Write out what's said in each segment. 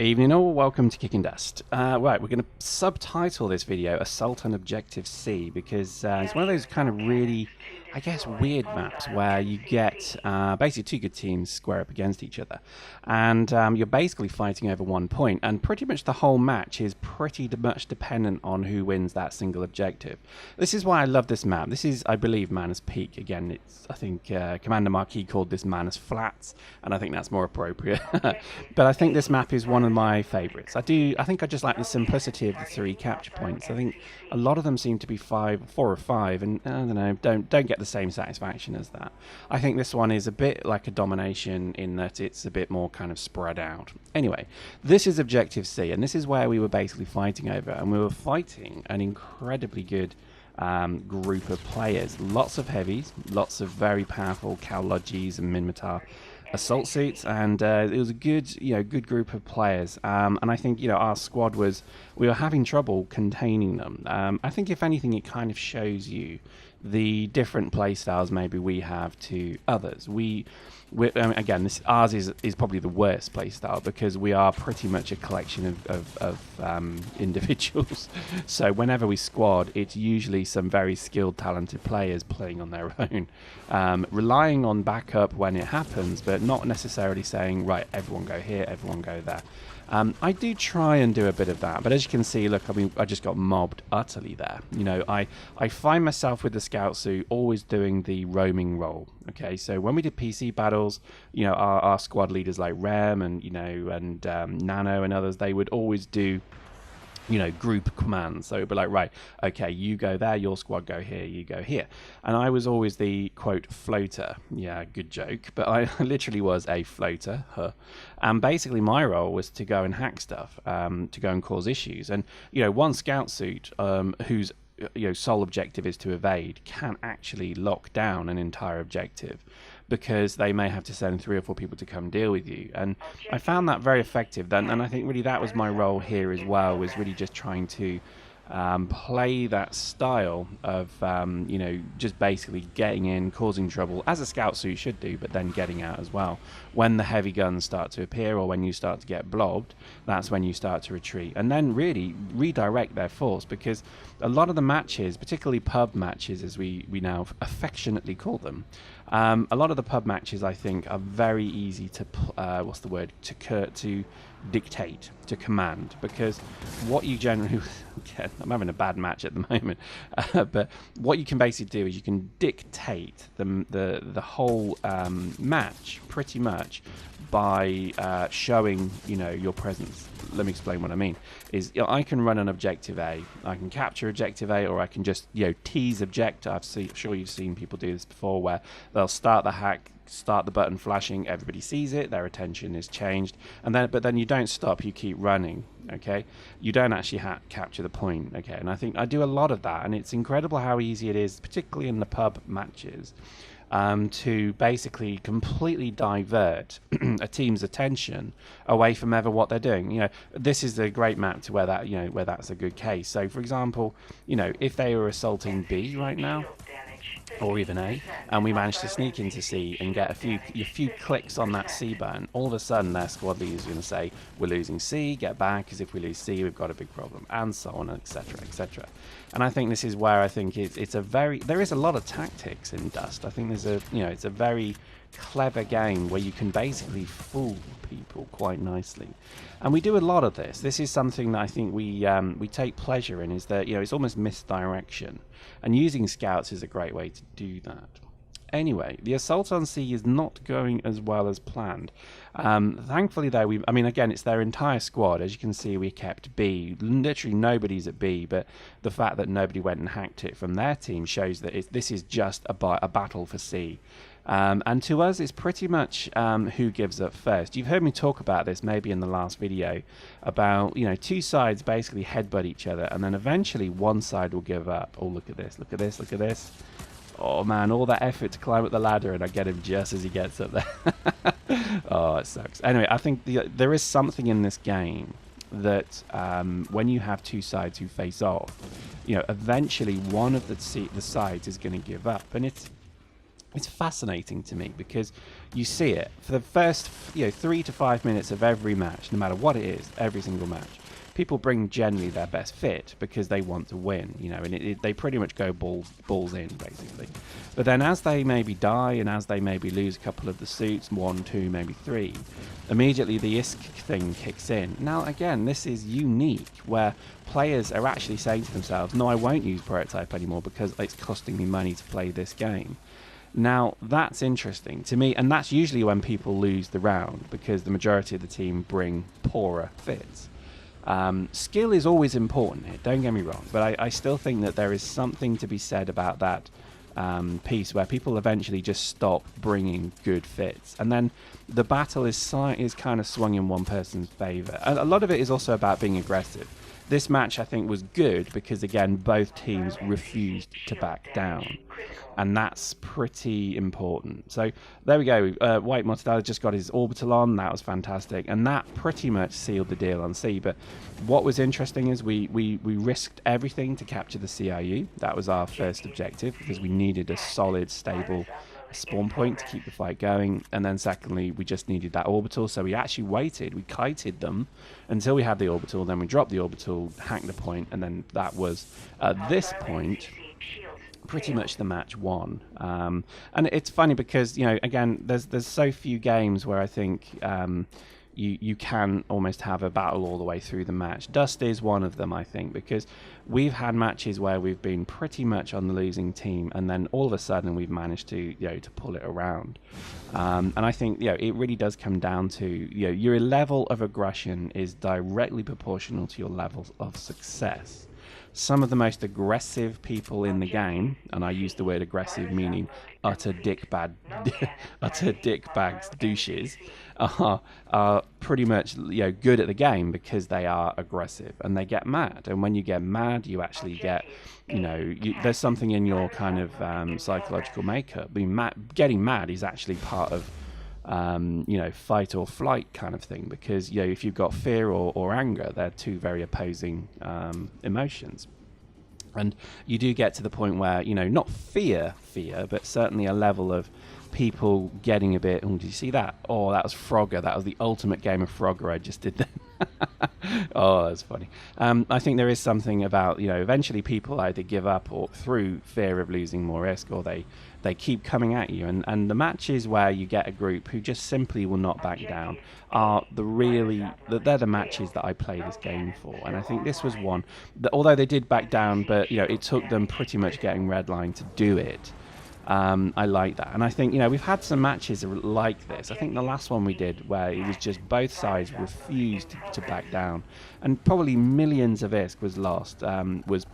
Evening all, welcome to Kicking Dust. Right, we're going to subtitle this video Assault on Objective C because it's one of those kind of really, I guess, weird maps where you get basically two good teams square up against each other. And you're basically fighting over 1 point, and pretty much the whole match is pretty much dependent on who wins that single objective. This is why I love this map. This is, I believe, Manus Peak. Again, I think Commander Marquis called this Manus Flats, and I think that's more appropriate. But I think this map is one of my favorites. I think I just like the simplicity of the 3 capture points. I think a lot of them seem to be 4 or 5, and I don't know, don't get the same satisfaction as that. I think this one is a bit like a domination in that it's a bit more kind of spread out. Anyway, this is Objective C, and this is where we were basically fighting over, and we were fighting an incredibly good group of players. Lots of heavies, lots of very powerful Cal-Logis and Minmatar assault suits, and it was a good group of players, and I think our squad we were having trouble containing them. I think if anything it kind of shows you the different play styles maybe we have to others. Again, ours is probably the worst play style because we are pretty much a collection of individuals. So whenever we squad, it's usually some very skilled, talented players playing on their own, relying on backup when it happens, but not necessarily saying, right, everyone go here, everyone go there. I do try and do a bit of that, but as you can see, look, I mean, I just got mobbed utterly there. I find myself with the scout suit always doing the roaming role. Okay, so when we did PC battles, our squad leaders like Rem and Nano and others, they would always do group commands. So it'd be like, right, okay, you go there, your squad go here, you go here. And I was always the quote floater. Yeah, good joke, but I literally was a floater. And basically my role was to go and hack stuff, to go and cause issues. And one scout suit whose sole objective is to evade can actually lock down an entire objective, because they may have to send 3 or 4 people to come deal with you. And I found that very effective then, and I think really that was my role here as well, was really just trying to play that style of just basically getting in, causing trouble, as a scout suit should do, but then getting out as well. When the heavy guns start to appear, or when you start to get blobbed, that's when you start to retreat, and then really redirect their force, because a lot of the matches, particularly pub matches as we now affectionately call them, a lot of the pub matches I think are very easy to to dictate, to command, because what you generally I'm having a bad match at the moment, but what you can basically do is you can dictate the whole match pretty much by showing your presence. Let me explain what I mean. Is I can run an objective A, I can capture objective A, or I can just tease objective. I'm sure you've seen people do this before, where they'll start the hack, start the button flashing, everybody sees it, their attention is changed, and then you don't stop, you keep running. Okay, you don't actually capture the point. Okay, and I think I do a lot of that, and it's incredible how easy it is, particularly in the pub matches, to basically completely divert a team's attention away from ever what they're doing. This is a great map to where that where that's a good case. So for example, if they were assaulting B right now, or even A, and we managed to sneak into C and get a few clicks on that C button, all of a sudden their squad leader is going to say, we're losing C, get back, because if we lose C we've got a big problem, and so on, etc, etc. And I think this is where I think there is a lot of tactics in Dust. I think there's it's a very clever game where you can basically fool people quite nicely, and we do a lot of this. This is something that I think we take pleasure in, is that it's almost misdirection, and using scouts is a great way to do that. Anyway, the assault on C is not going as well as planned. Thankfully though, again, it's their entire squad. As you can see, we kept B. Literally nobody's at B, but the fact that nobody went and hacked it from their team shows that this is just a battle for C. And to us, it's pretty much who gives up first. You've heard me talk about this maybe in the last video, about two sides basically headbutt each other, and then eventually one side will give up. Oh, look at this, look at this, look at this. Oh man, all that effort to climb up the ladder, and I get him just as he gets up there. Oh, it sucks. Anyway, I think there is something in this game that when you have two sides who face off, eventually one of the sides is going to give up, and It's fascinating to me because you see it for the first 3 to 5 minutes of every match, no matter what it is, every single match. People bring generally their best fit because they want to win, and they pretty much go balls in, basically. But then as they maybe die and as they maybe lose a couple of the suits, 1, 2, maybe 3, immediately the ISK thing kicks in. Now, again, this is unique, where players are actually saying to themselves, no, I won't use prototype anymore because it's costing me money to play this game. Now, that's interesting to me, and that's usually when people lose the round because the majority of the team bring poorer fits. Skill is always important here, don't get me wrong, but I still think that there is something to be said about that piece where people eventually just stop bringing good fits, and then the battle is kind of swung in one person's favour. A lot of it is also about being aggressive. This match, I think, was good because, again, both teams refused to back down, and that's pretty important. So there we go. White Mortadella just got his orbital on. That was fantastic, and that pretty much sealed the deal on C. But what was interesting is we risked everything to capture the CIU. That was our first objective because we needed a solid, stable spawn point to keep the fight going, and then secondly we just needed that orbital, so we actually waited, we kited them until we had the orbital, then we dropped the orbital, hacked the point, and then that was at this point pretty much the match won. And it's funny because again there's so few games where I think you can almost have a battle all the way through the match. Dust is one of them, I think, because we've had matches where we've been pretty much on the losing team, and then all of a sudden we've managed to to pull it around. And I think it really does come down to your level of aggression is directly proportional to your level of success. Some of the most aggressive people in the game, and I use the word aggressive meaning utter dickbags douches, are pretty much good at the game because they are aggressive and they get mad. And when you get mad, you actually get there's something in your kind of psychological makeup. Getting mad is actually part of fight or flight kind of thing, because if you've got fear or anger, they're two very opposing emotions, and you do get to the point where not fear, but certainly a level of people getting a bit, oh, did you see that? Oh, that was Frogger. That was the ultimate game of Frogger I just did then. Oh, that's funny. I think there is something about eventually people either give up or through fear of losing more risk, or they keep coming at you, and the matches where you get a group who just simply will not back down are they're the matches that I play this game for. And I think this was one that, although they did back down, but it took them pretty much getting redline to do it. I like that, and I think we've had some matches like this. I think the last one we did where it was just both sides refused to back down, and probably millions of ISK was lost, was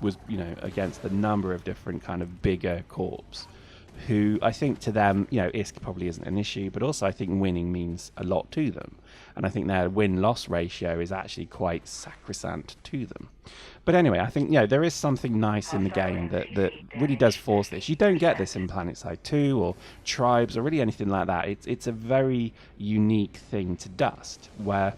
against a number of different kind of bigger corps, who I think to them ISK probably isn't an issue, but also I think winning means a lot to them, and I think their win-loss ratio is actually quite sacrosanct to them. But anyway, I think there is something nice in the game that really does force this. You don't get this in PlanetSide 2 or Tribes or really anything like that. It's a very unique thing to Dust, where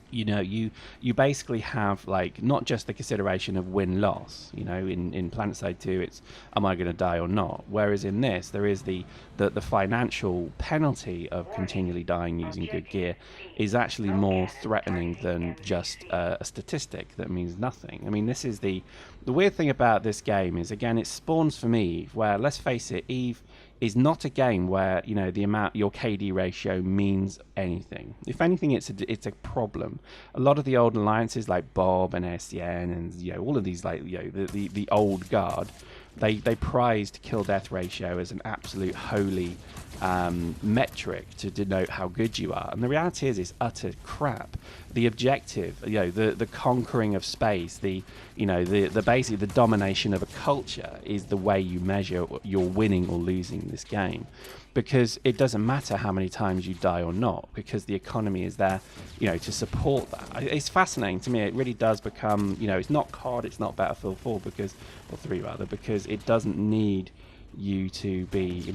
you basically have not just the consideration of win-loss. In PlanetSide 2 it's am I going to die or not, whereas in this there is the financial penalty of continually dying using good gear is actually more threatening than just a statistic that means nothing. I mean, this is the weird thing about this game is, again, it spawns for me Eve, where, let's face it, Eve is not a game where the amount your KD ratio means anything. If anything, it's a problem. A lot of the old alliances like Bob and SDN and all of these the old guard, they prized kill death ratio as an absolute holy metric to denote how good you are, and the reality is it's utter crap. The objective, the conquering of space, the basically the domination of a culture is the way you measure you're winning or losing this game, because it doesn't matter how many times you die or not, because the economy is there to support that. It's fascinating to me. It really does become it's not COD, it's not Battlefield 4 or 3 rather, because it doesn't need you to be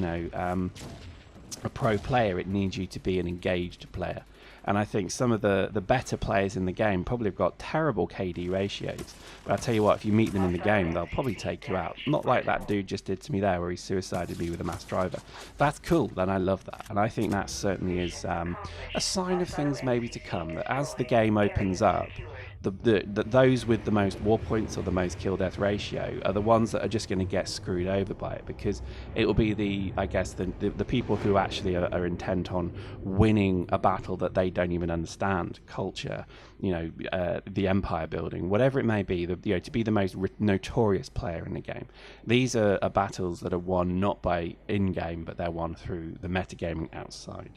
a pro player. It needs you to be an engaged player. And I think some of the better players in the game probably have got terrible KD ratios. But I'll tell you what, if you meet them in the game, they'll probably take you out. Not like that dude just did to me there, where he suicided me with a mass driver. That's cool, and I love that. And I think that certainly is a sign of things maybe to come, that as the game opens up, those with the most war points or the most kill death ratio are the ones that are just going to get screwed over by it, because it will be the people who actually are intent on winning a battle that they don't even understand, culture, the empire building, whatever it may be, to be the most notorious player in the game. These are battles that are won not by in-game, but they're won through the metagaming outside.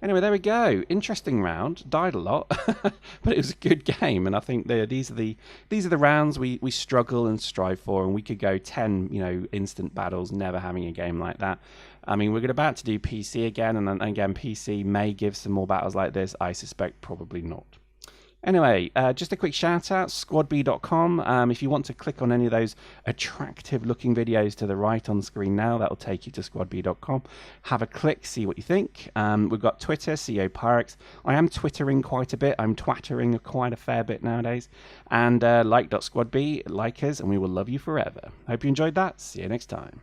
Anyway, there we go. Interesting round. Died a lot, but it was a good game. And I think these are the rounds we struggle and strive for. And we could go 10, instant battles, never having a game like that. I mean, we're about to do PC again, and then again, PC may give some more battles like this. I suspect probably not. Anyway, just a quick shout out, squadb.com. If you want to click on any of those attractive looking videos to the right on screen now, that'll take you to squadb.com. Have a click, see what you think. We've got Twitter, CEO Pyrex. I am twittering quite a bit. I'm twattering quite a fair bit nowadays. And like.squadb, like us, and we will love you forever. Hope you enjoyed that. See you next time.